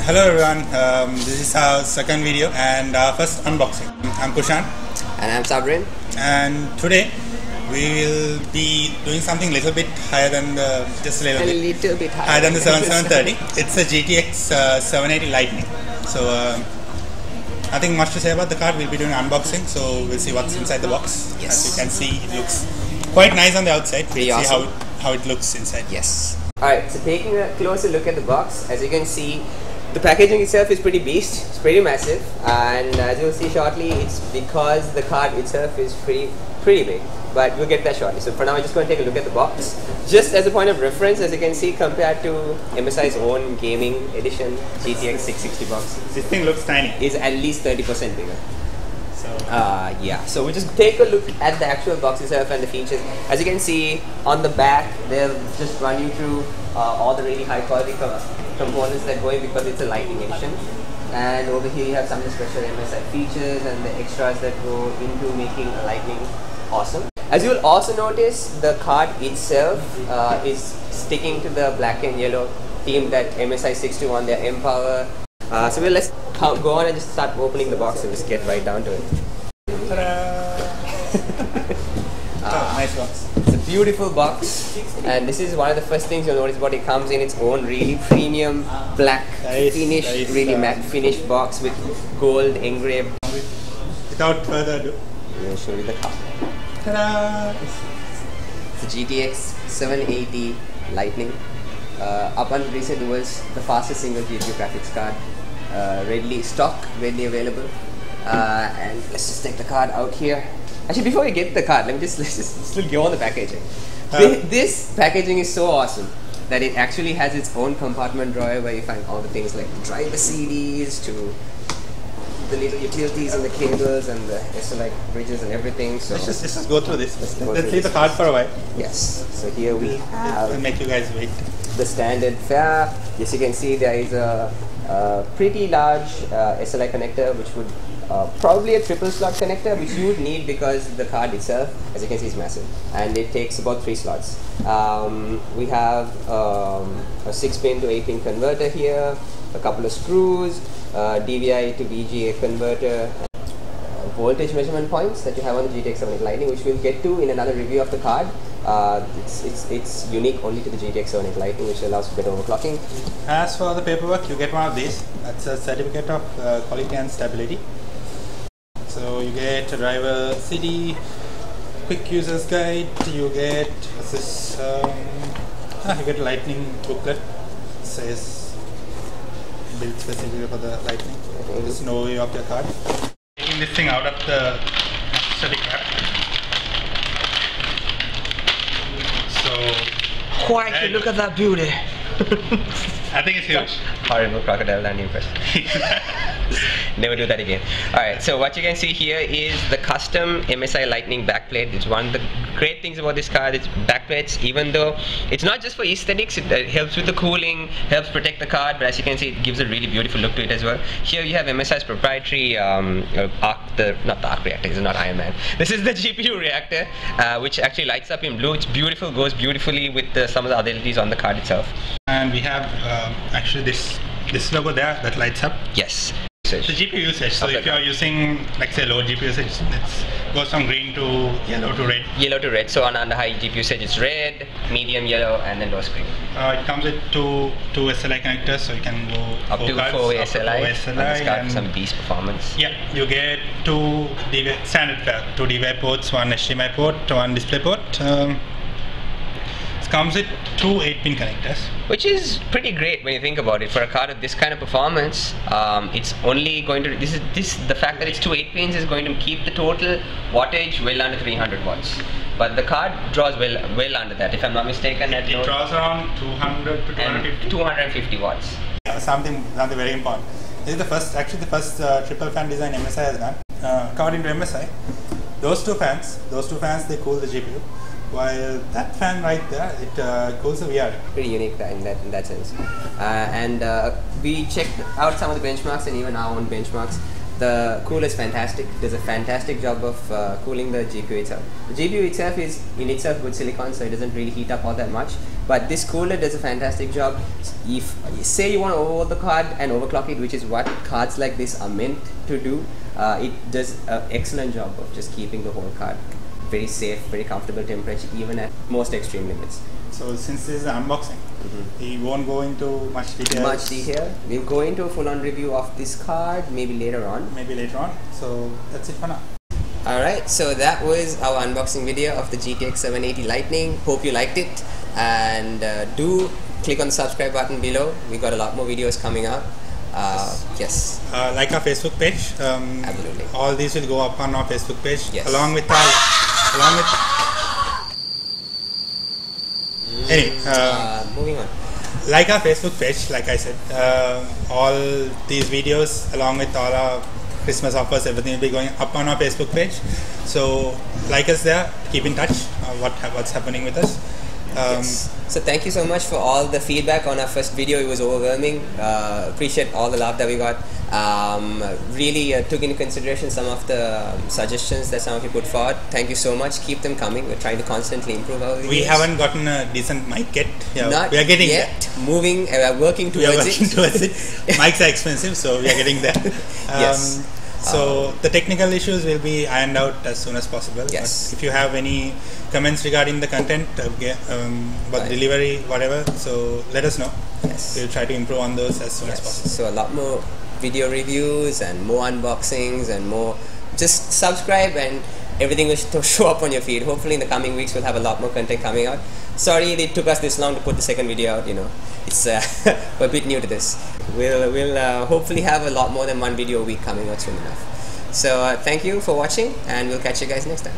Hello everyone, this is our second video and our first unboxing. I'm Kushan. And I'm Sabrin. And today we will be doing something a little bit higher than the, just a little bit higher than the 7730. It's a GTX 780 Lightning. So nothing much to say about the card. We'll be doing unboxing, so we'll see what's inside the box. Yes. As you can see, it looks quite nice on the outside. Pretty Let's awesome. see how it looks inside. Yes. Alright, so taking a closer look at the box, as you can see, the packaging itself is pretty beast. It's pretty massive, and as you'll see shortly, it's because the card itself is pretty big. But we'll get that shortly. So for now, I'm just going to take a look at the box. Just as a point of reference, as you can see, compared to MSI's own gaming edition GTX 660 box, This thing looks tiny. is at least 30% bigger. So Yeah, so we just take a look at the actual box itself and the features. As you can see on the back, they'll just run you through all the really high quality components that go in because it's a Lightning edition. And over here you have some of the special MSI features and the extras that go into making a Lightning awesome. As you will also notice, the card itself is sticking to the black and yellow theme that MSI sticks to on their Empower. So let's go on and just start opening the box and just get right down to it. nice box. It's a beautiful box, and this is one of the first things you'll notice about it. Comes in its own really premium black finish, really matte finish box with gold engraved. Without further ado, I'm going to show you the card. ta-da! It's a GTX 780 Lightning. Up until recently, it was the fastest single GPU graphics card, readily available. And let's just take the card out here. Actually, before we get the card, let's just go on the packaging. This packaging is so awesome that it actually has its own compartment drawer where you find all the things like the driver CDs to the little utilities and the cables and the SLI bridges and everything. So let's just go through this. Let's leave the this. card for a while. Yes. So here we have I'll make you guys wait. the standard fare. As you can see, there is a pretty large SLI connector, which would probably a triple slot connector, which you would need because the card itself, as you can see, is massive and it takes about 3 slots. We have a 6-pin to 8-pin converter here, a couple of screws, DVI to VGA converter, voltage measurement points that you have on the GTX 780 Lightning, which we'll get to in another review of the card. It's unique only to the GTX 780 Lightning, which allows for better overclocking. As for the paperwork, you get one of these. That's a certificate of quality and stability. So you get a driver CD, quick user's guide. You get this. You get a Lightning booklet. It says built specifically for the Lightning. There's no way of your card. Taking this thing out of the static wrap. So, Quite, look at that beauty. I think it's huge. Horrible crocodile landing impression. Never do that again. Alright, so what you can see here is the custom MSI Lightning backplate. It's one of the great things about this card. It's backplates, even though it's not just for aesthetics, it helps with the cooling, helps protect the card, but as you can see, it gives a really beautiful look to it as well. Here you have MSI's proprietary not the arc reactor, it's not Iron Man. This is the GPU reactor, which actually lights up in blue. It's beautiful, goes beautifully with some of the other LEDs on the card itself. And we have actually this logo there that lights up. Yes. The GPU usage. So if you are using, like say, low GPU usage, it goes from green to yellow to red. Yellow to red. So on under high GPU usage, it's red, medium yellow, and then low green. It comes with two SLI connectors, so you can go up to 4 SLI. This card for some beast performance. Yeah, you get 2 standard pair, 2 DVI ports, 1 HDMI port, 1 display port. It comes with 2 8-pin connectors, which is pretty great when you think about it. For a card of this kind of performance, it's only going to the fact that it's 2 8-pins is going to keep the total wattage well under 300 watts. But the card draws well under that, if I'm not mistaken. It draws around 200 to 250. 250 watts. Something very important. This is the first, actually the first triple fan design MSI has done. According to MSI, those two fans, they cool the GPU, while that fan right there, it cools the VR. Pretty unique in that sense. We checked out some of the benchmarks and even our own benchmarks. The cooler is fantastic. It does a fantastic job of cooling the GPU itself. The GPU itself is in itself good silicon, so it doesn't really heat up all that much. But this cooler does a fantastic job. If say you want to overload the card and overclock it, which is what cards like this are meant to do, it does an excellent job of just keeping the whole card very safe, very comfortable temperature, even at most extreme limits. So since this is an unboxing, we won't go into much detail. We'll go into a full-on review of this card maybe later on. So that's it for now. Alright, so that was our unboxing video of the GTX 780 Lightning. Hope you liked it, and do click on the subscribe button below. We got a lot more videos coming up. Yes. Like our Facebook page. Absolutely. All these will go up on our Facebook page, yes, along with moving on. Like our Facebook page, like I said, all these videos along with all our Christmas offers, everything will be going up on our Facebook page. So like us there, keep in touch what's happening with us. Yes. So thank you so much for all the feedback on our first video. It was overwhelming. Appreciate all the love that we got. Really took into consideration some of the suggestions that some of you put forward. Thank you so much. Keep them coming. We're trying to constantly improve our videos. We haven't gotten a decent mic yet. Not we are getting yet. there. Moving, working towards it. Mics are expensive, so we are getting there. Yes. So the technical issues will be ironed out as soon as possible. Yes. But if you have any comments regarding the content, about delivery, whatever, so let us know. Yes. We'll try to improve on those as soon as possible. So a lot more video reviews and more unboxings and more. Just subscribe and everything will show up on your feed. Hopefully in the coming weeks we'll have a lot more content coming out. Sorry it took us this long to put the second video out. You know, it's we're a bit new to this. We'll hopefully have a lot more than one video a week coming out soon enough. So thank you for watching, and we'll catch you guys next time.